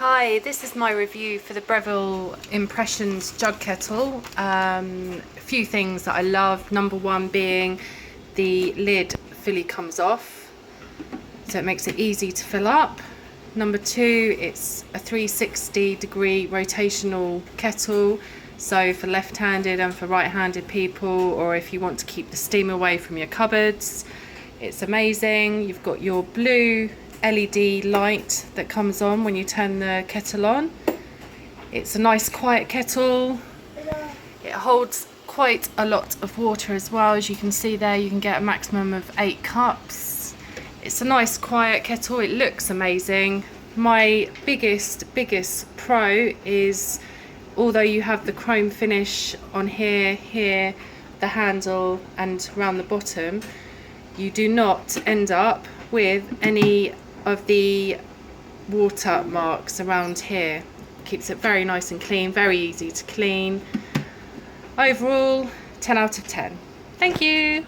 Hi, this is my review for the Breville Impressions jug kettle. A few things that I love. Number one being the lid fully comes off, so it makes it easy to fill up. Number two, it's a 360-degree rotational kettle, so for left-handed and for right-handed people, or if you want to keep the steam away from your cupboards, it's amazing. You've got your blue LED light that comes on when you turn the kettle on. It's a nice quiet kettle. It holds quite a lot of water as well. As you can see there, you can get a maximum of 8 cups. It's a nice quiet kettle. It looks amazing. My biggest pro is, although you have the chrome finish on here, the handle and around the bottom, you do not end up with any of the water marks around here. Keeps it very nice and clean, very easy to clean. Overall, 10 out of 10. Thank you.